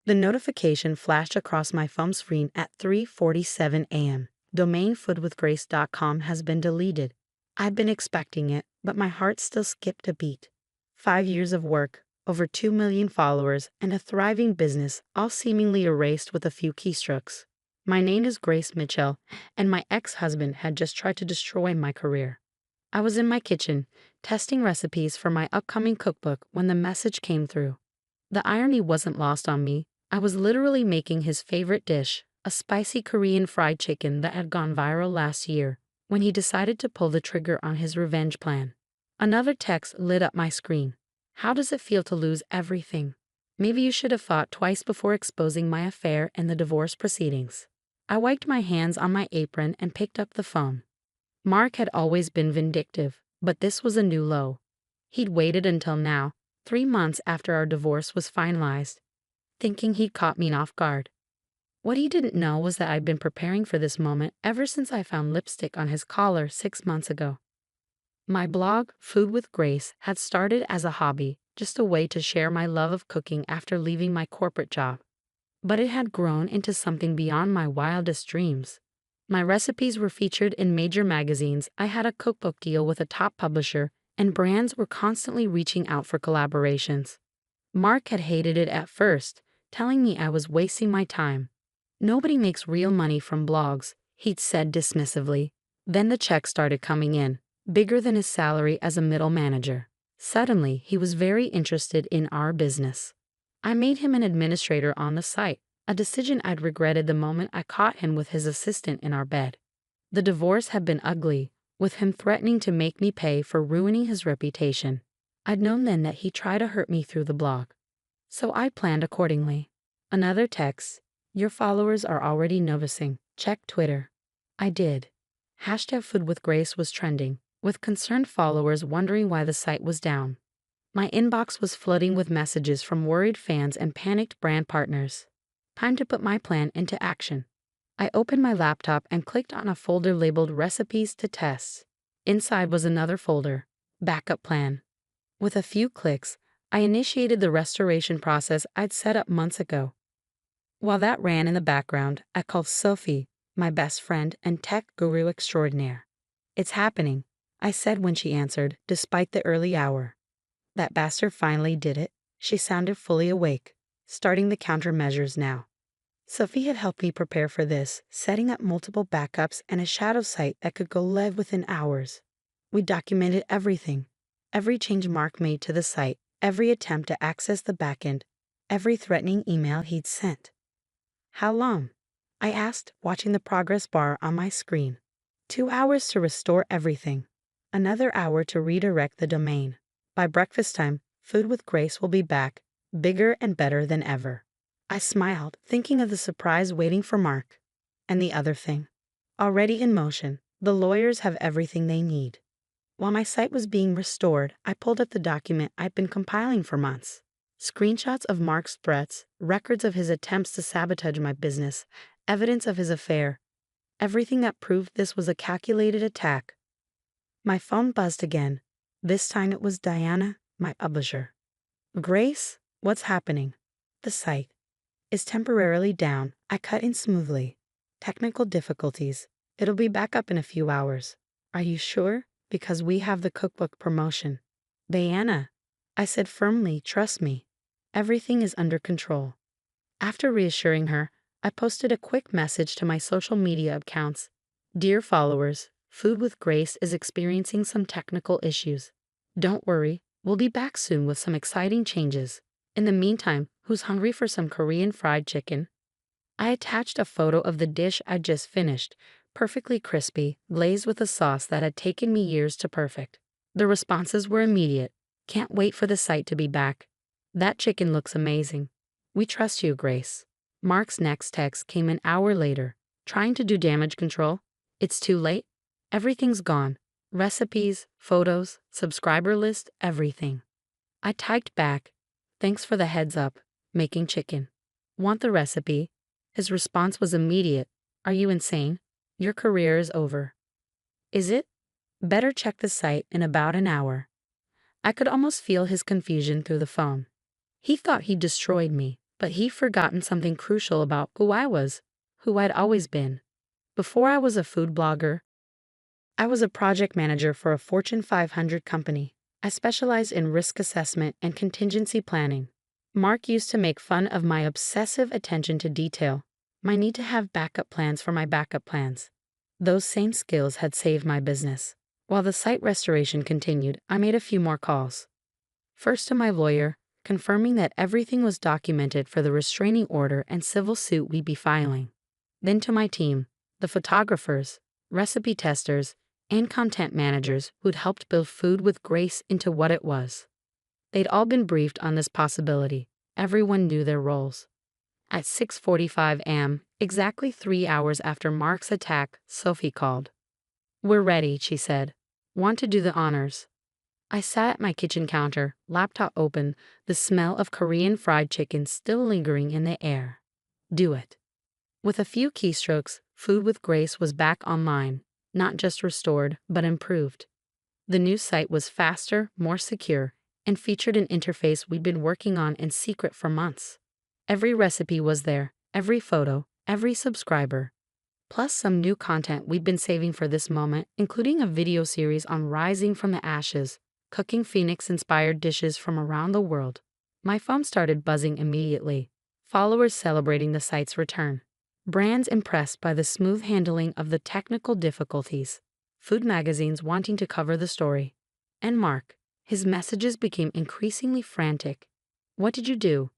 The notification flashed across my phone screen at 3:47 a.m. Domain foodwithgrace.com has been deleted. I'd been expecting it, but my heart still skipped a beat. 5 years of work, over 2 million followers, and a thriving business, all seemingly erased with a few keystrokes. My name is Grace Mitchell, and my ex-husband had just tried to destroy my career. I was in my kitchen, testing recipes for my upcoming cookbook when the message came through. The irony wasn't lost on me. I was literally making his favorite dish, a spicy Korean fried chicken that had gone viral last year, when he decided to pull the trigger on his revenge plan. Another text lit up my screen. How does it feel to lose everything? Maybe you should have thought twice before exposing my affair and the divorce proceedings. I wiped my hands on my apron and picked up the phone. Mark had always been vindictive, but this was a new low. He'd waited until now, 3 months after our divorce was finalized, thinking he'd caught me off guard. What he didn't know was that I'd been preparing for this moment ever since I found lipstick on his collar 6 months ago. My blog, Food with Grace, had started as a hobby, just a way to share my love of cooking after leaving my corporate job. But it had grown into something beyond my wildest dreams. My recipes were featured in major magazines, I had a cookbook deal with a top publisher, and brands were constantly reaching out for collaborations. Mark had hated it at first, telling me I was wasting my time. Nobody makes real money from blogs, he'd said dismissively. Then the checks started coming in, bigger than his salary as a middle manager. Suddenly, he was very interested in our business. I made him an administrator on the site, a decision I'd regretted the moment I caught him with his assistant in our bed. The divorce had been ugly, with him threatening to make me pay for ruining his reputation. I'd known then that he'd try to hurt me through the blog. So I planned accordingly. Another text. Your followers are already noticing. Check Twitter. I did. Hashtag Food with Grace was trending, with concerned followers wondering why the site was down. My inbox was flooding with messages from worried fans and panicked brand partners. Time to put my plan into action. I opened my laptop and clicked on a folder labeled Recipes to Test. Inside was another folder, Backup Plan. With a few clicks, I initiated the restoration process I'd set up months ago. While that ran in the background, I called Sophie, my best friend and tech guru extraordinaire. It's happening, I said when she answered, despite the early hour. That bastard finally did it. She sounded fully awake, starting the countermeasures now. Sophie had helped me prepare for this, setting up multiple backups and a shadow site that could go live within hours. We documented everything. Every change Mark made to the site, every attempt to access the backend, every threatening email he'd sent. How long? I asked, watching the progress bar on my screen. 2 hours to restore everything. Another hour to redirect the domain. By breakfast time, Food with Grace will be back, bigger and better than ever. I smiled, thinking of the surprise waiting for Mark. And the other thing. Already in motion, the lawyers have everything they need. While my site was being restored, I pulled up the document I'd been compiling for months. Screenshots of Mark's threats, records of his attempts to sabotage my business, evidence of his affair. Everything that proved this was a calculated attack. My phone buzzed again. This time it was Diana, my publisher. Grace, what's happening? The site is temporarily down. I cut in smoothly. Technical difficulties. It'll be back up in a few hours. Are you sure? Because we have the cookbook promotion. Diana, I said firmly, trust me. Everything is under control. After reassuring her, I posted a quick message to my social media accounts. Dear followers, Food with Grace is experiencing some technical issues. Don't worry, we'll be back soon with some exciting changes. In the meantime, who's hungry for some Korean fried chicken? I attached a photo of the dish I'd just finished, perfectly crispy, glazed with a sauce that had taken me years to perfect. The responses were immediate. Can't wait for the site to be back. That chicken looks amazing. We trust you, Grace. Mark's next text came an hour later. Trying to do damage control? It's too late. Everything's gone. Recipes, photos, subscriber list, everything. I typed back, thanks for the heads up, making chicken. Want the recipe? His response was immediate. Are you insane? Your career is over. Is it? Better check the site in about an hour. I could almost feel his confusion through the phone. He thought he'd destroyed me, But he'd forgotten something crucial about who I was, who I'd always been. Before I was a food blogger, I was a project manager for a Fortune 500 company. I specialized in risk assessment and contingency planning. Mark used to make fun of my obsessive attention to detail, my need to have backup plans for my backup plans. Those same skills had saved my business. While the site restoration continued, I made a few more calls. First to my lawyer, confirming that everything was documented for the restraining order and civil suit we'd be filing. Then to my team, the photographers, recipe testers, and content managers who'd helped build Food with Grace into what it was. They'd all been briefed on this possibility. Everyone knew their roles. At 6:45 a.m., exactly 3 hours after Mark's attack, Sophie called. "We're ready," she said. "Want to do the honors?" I sat at my kitchen counter, laptop open, the smell of Korean fried chicken still lingering in the air. Do it. With a few keystrokes, Food with Grace was back online, not just restored, but improved. The new site was faster, more secure, and featured an interface we'd been working on in secret for months. Every recipe was there, every photo, every subscriber. Plus some new content we'd been saving for this moment, including a video series on rising from the ashes, cooking Phoenix-inspired dishes from around the world. My phone started buzzing immediately, followers celebrating the site's return. Brands impressed by the smooth handling of the technical difficulties. Food magazines wanting to cover the story. And Mark, his messages became increasingly frantic. "What did you do?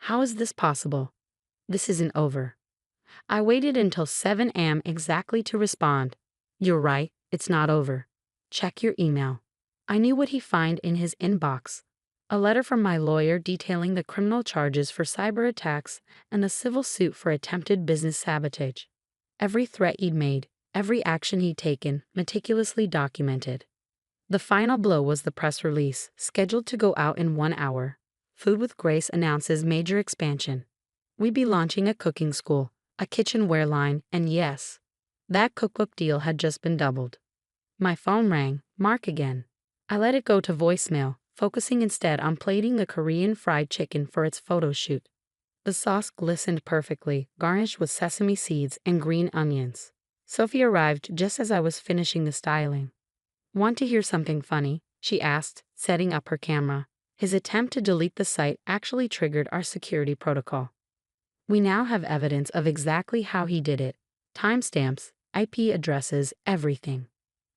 How is this possible? This isn't over." I waited until 7 a.m. exactly to respond. "You're right, it's not over. Check your email." I knew what he'd find in his inbox. A letter from my lawyer detailing the criminal charges for cyber attacks and the civil suit for attempted business sabotage. Every threat he'd made, every action he'd taken, meticulously documented. The final blow was the press release, scheduled to go out in 1 hour. Food with Grace announces major expansion. We'd be launching a cooking school, a kitchenware line, and yes, that cookbook deal had just been doubled. My phone rang, Mark again. I let it go to voicemail, focusing instead on plating the Korean fried chicken for its photo shoot. The sauce glistened perfectly, garnished with sesame seeds and green onions. Sophie arrived just as I was finishing the styling. "Want to hear something funny?" she asked, setting up her camera. His attempt to delete the site actually triggered our security protocol. We now have evidence of exactly how he did it. Timestamps, IP addresses, everything.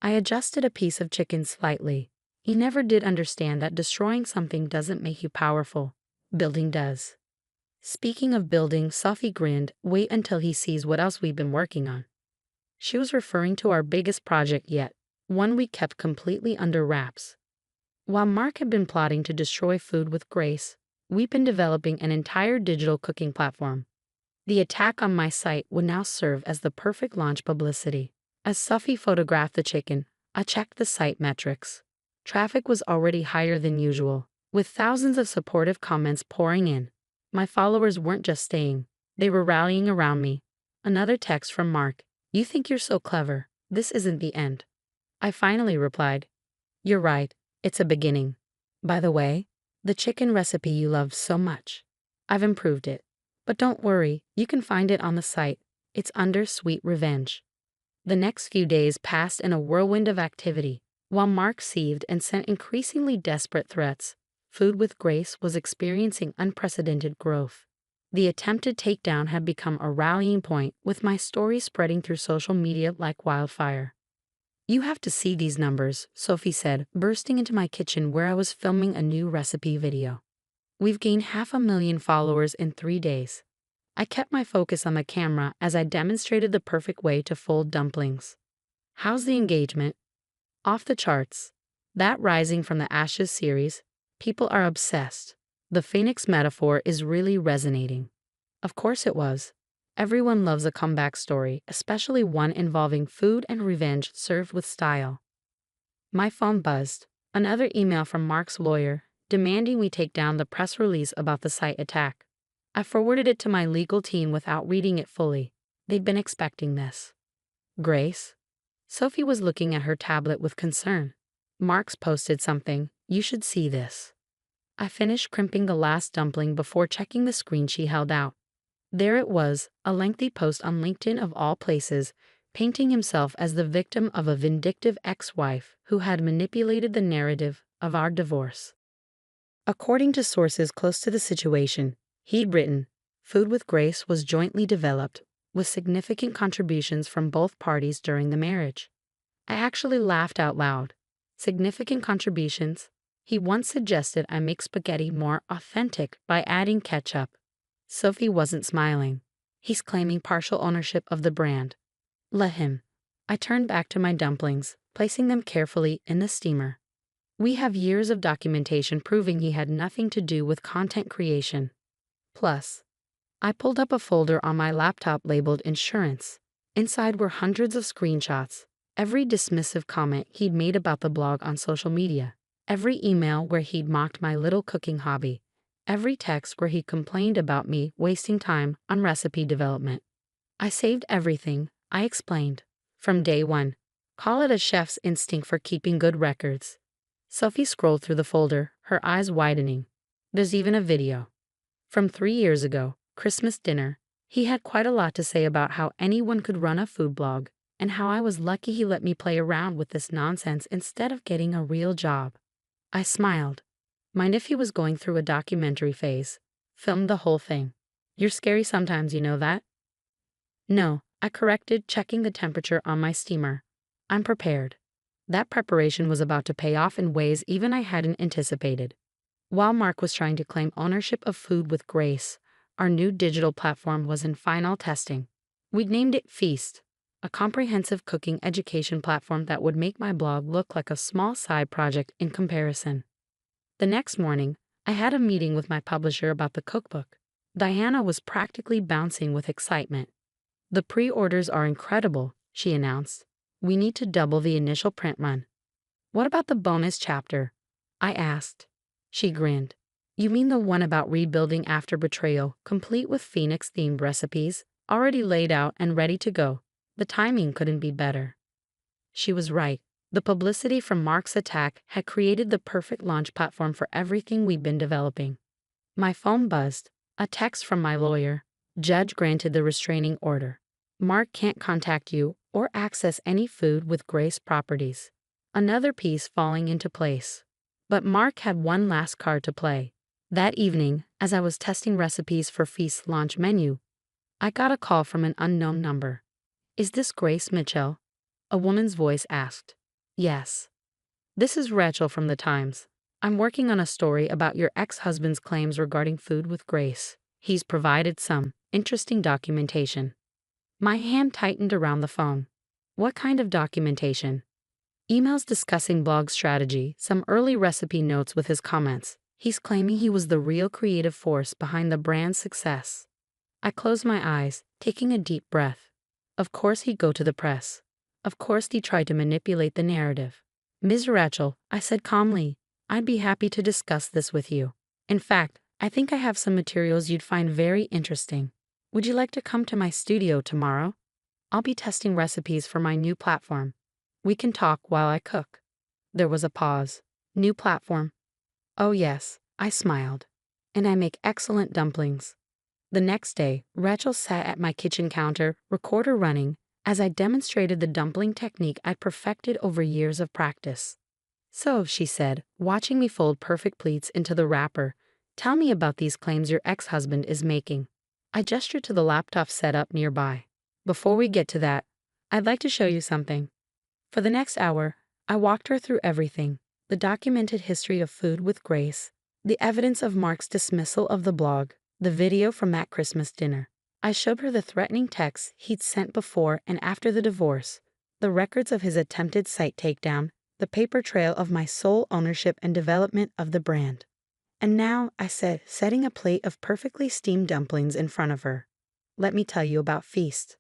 I adjusted a piece of chicken slightly. He never did understand that destroying something doesn't make you powerful. Building does. Speaking of building, Sophie grinned. "Wait until he sees what else we've been working on." She was referring to our biggest project yet, one we kept completely under wraps. While Mark had been plotting to destroy Food with Grace, we've been developing an entire digital cooking platform. The attack on my site would now serve as the perfect launch publicity. As Sophie photographed the chicken, I checked the site metrics. Traffic was already higher than usual, with thousands of supportive comments pouring in. My followers weren't just staying, they were rallying around me. Another text from Mark. "You think you're so clever. This isn't the end." I finally replied, "You're right, it's a beginning. By the way, the chicken recipe you loved so much, I've improved it. But don't worry, you can find it on the site. It's under Sweet Revenge." The next few days passed in a whirlwind of activity. While Mark seethed and sent increasingly desperate threats, Food with Grace was experiencing unprecedented growth. The attempted takedown had become a rallying point, with my story spreading through social media like wildfire. "You have to see these numbers," Sophie said, bursting into my kitchen where I was filming a new recipe video. "We've gained 500,000 followers in 3 days." I kept my focus on the camera as I demonstrated the perfect way to fold dumplings. "How's the engagement?" "Off the charts. That Rising from the Ashes series, people are obsessed. The Phoenix metaphor is really resonating." Of course it was. Everyone loves a comeback story, especially one involving food and revenge served with style. My phone buzzed. Another email from Mark's lawyer, demanding we take down the press release about the site attack. I forwarded it to my legal team without reading it fully. They'd been expecting this. "Grace?" Sophie was looking at her tablet with concern. "Mark's posted something. You should see this." I finished crimping the last dumpling before checking the screen she held out. There it was, a lengthy post on LinkedIn of all places, painting himself as the victim of a vindictive ex-wife who had manipulated the narrative of our divorce. According to sources close to the situation, he'd written, Food with Grace was jointly developed, with significant contributions from both parties during the marriage. I actually laughed out loud. Significant contributions? He once suggested I make spaghetti more authentic by adding ketchup. Sophie wasn't smiling. He's claiming partial ownership of the brand. Let him. I turned back to my dumplings, placing them carefully in the steamer. We have years of documentation proving he had nothing to do with content creation. Plus, I pulled up a folder on my laptop labeled Insurance. Inside were hundreds of screenshots, every dismissive comment he'd made about the blog on social media, every email where he'd mocked my little cooking hobby, every text where he complained about me wasting time on recipe development. I saved everything, I explained, from day one. Call it a chef's instinct for keeping good records. Sophie scrolled through the folder, her eyes widening. There's even a video. From 3 years ago, Christmas dinner. He had quite a lot to say about how anyone could run a food blog, and how I was lucky he let me play around with this nonsense instead of getting a real job. I smiled. Mind if he was going through a documentary phase? Filmed the whole thing. You're scary sometimes, you know that? No, I corrected, checking the temperature on my steamer. I'm prepared. That preparation was about to pay off in ways even I hadn't anticipated. While Mark was trying to claim ownership of Food with Grace, our new digital platform was in final testing. We'd named it Feast, a comprehensive cooking education platform that would make my blog look like a small side project in comparison. The next morning, I had a meeting with my publisher about the cookbook. Diana was practically bouncing with excitement. The pre-orders are incredible, she announced. We need to double the initial print run. What about the bonus chapter? I asked. She grinned. You mean the one about rebuilding after betrayal, complete with Phoenix-themed recipes, already laid out and ready to go? The timing couldn't be better. She was right. The publicity from Mark's attack had created the perfect launch platform for everything we'd been developing. My phone buzzed. A text from my lawyer. Judge granted the restraining order. Mark can't contact you or access any Food with Grace properties. Another piece falling into place. But Mark had one last card to play. That evening, as I was testing recipes for Feast's launch menu, I got a call from an unknown number. Is this Grace Mitchell? A woman's voice asked. Yes. This is Rachel from The Times. I'm working on a story about your ex-husband's claims regarding Food with Grace. He's provided some interesting documentation. My hand tightened around the phone. What kind of documentation? Emails discussing blog strategy, some early recipe notes with his comments. He's claiming he was the real creative force behind the brand's success. I closed my eyes, taking a deep breath. Of course he'd go to the press. Of course he tried to manipulate the narrative. Ms. Rachel, I said calmly, I'd be happy to discuss this with you. In fact, I think I have some materials you'd find very interesting. Would you like to come to my studio tomorrow? I'll be testing recipes for my new platform. We can talk while I cook. There was a pause. New platform. Oh yes, I smiled. And I make excellent dumplings. The next day, Rachel sat at my kitchen counter, recorder running, as I demonstrated the dumpling technique I'd perfected over years of practice. So, she said, watching me fold perfect pleats into the wrapper, tell me about these claims your ex-husband is making. I gestured to the laptop set up nearby. Before we get to that, I'd like to show you something. For the next hour, I walked her through everything. The documented history of Food with Grace, the evidence of Mark's dismissal of the blog, the video from that Christmas dinner. I showed her the threatening texts he'd sent before and after the divorce, the records of his attempted site takedown, the paper trail of my sole ownership and development of the brand. And now, I said, setting a plate of perfectly steamed dumplings in front of her. Let me tell you about Feast.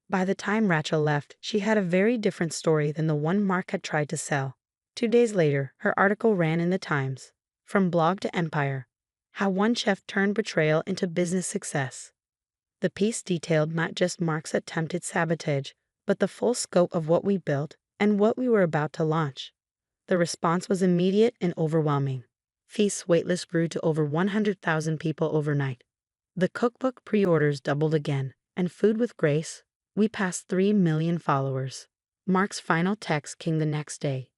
By the time Rachel left, she had a very different story than the one Mark had tried to sell. 2 days later, her article ran in the Times. From blog to empire. How one chef turned betrayal into business success. The piece detailed not just Mark's attempted sabotage, but the full scope of what we built and what we were about to launch. The response was immediate and overwhelming. Feast's waitlist grew to over 100,000 people overnight. The cookbook pre-orders doubled again, and Food with Grace, we passed 3 million followers. Mark's final text came the next day.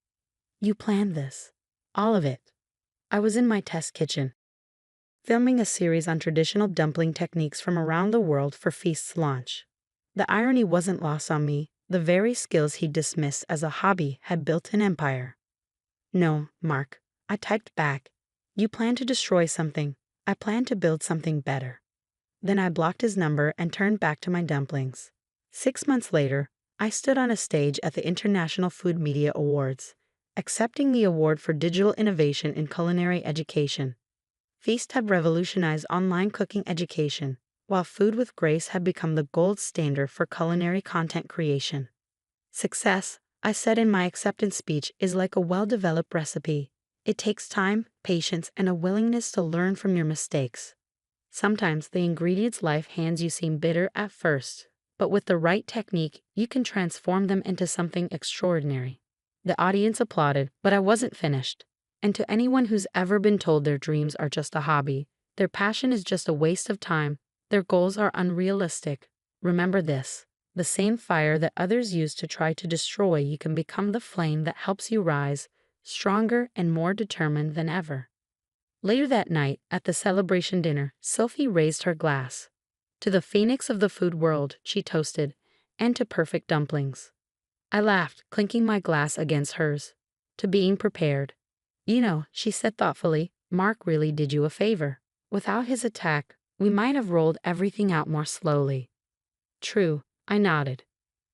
You planned this. All of it. I was in my test kitchen, filming a series on traditional dumpling techniques from around the world for Feast's launch. The irony wasn't lost on me. The very skills he dismissed as a hobby had built an empire. No, Mark, I typed back. You plan to destroy something. I plan to build something better. Then I blocked his number and turned back to my dumplings. 6 months later, I stood on a stage at the International Food Media Awards, accepting the award for digital innovation in culinary education. Feast had revolutionized online cooking education, while Food with Grace had become the gold standard for culinary content creation. Success, I said in my acceptance speech, is like a well-developed recipe. It takes time, patience, and a willingness to learn from your mistakes. Sometimes the ingredients life hands you seem bitter at first, but with the right technique, you can transform them into something extraordinary. The audience applauded, but I wasn't finished. And to anyone who's ever been told their dreams are just a hobby, their passion is just a waste of time, their goals are unrealistic, remember this. The same fire that others use to try to destroy you can become the flame that helps you rise, stronger and more determined than ever. Later that night, at the celebration dinner, Sophie raised her glass. To the phoenix of the food world, she toasted, and to perfect dumplings. I laughed, clinking my glass against hers. To being prepared. You know, she said thoughtfully, Mark really did you a favor. Without his attack, we might have rolled everything out more slowly. True, I nodded.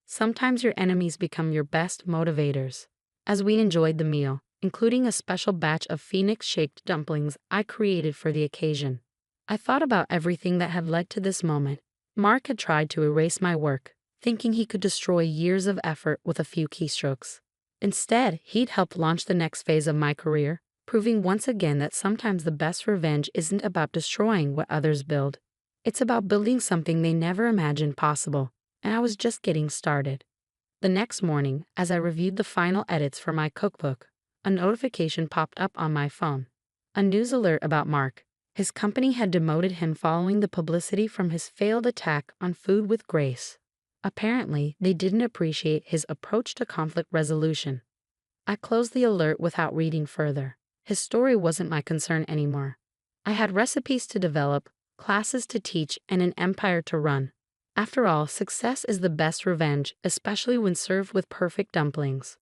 Sometimes your enemies become your best motivators. As we enjoyed the meal, including a special batch of phoenix-shaped dumplings I created for the occasion, I thought about everything that had led to this moment. Mark had tried to erase my work, thinking he could destroy years of effort with a few keystrokes. Instead, he'd helped launch the next phase of my career, proving once again that sometimes the best revenge isn't about destroying what others build. It's about building something they never imagined possible, and I was just getting started. The next morning, as I reviewed the final edits for my cookbook, a notification popped up on my phone. A news alert about Mark. His company had demoted him following the publicity from his failed attack on Food with Grace. Apparently, they didn't appreciate his approach to conflict resolution. I closed the alert without reading further. His story wasn't my concern anymore. I had recipes to develop, classes to teach, and an empire to run. After all, success is the best revenge, especially when served with perfect dumplings.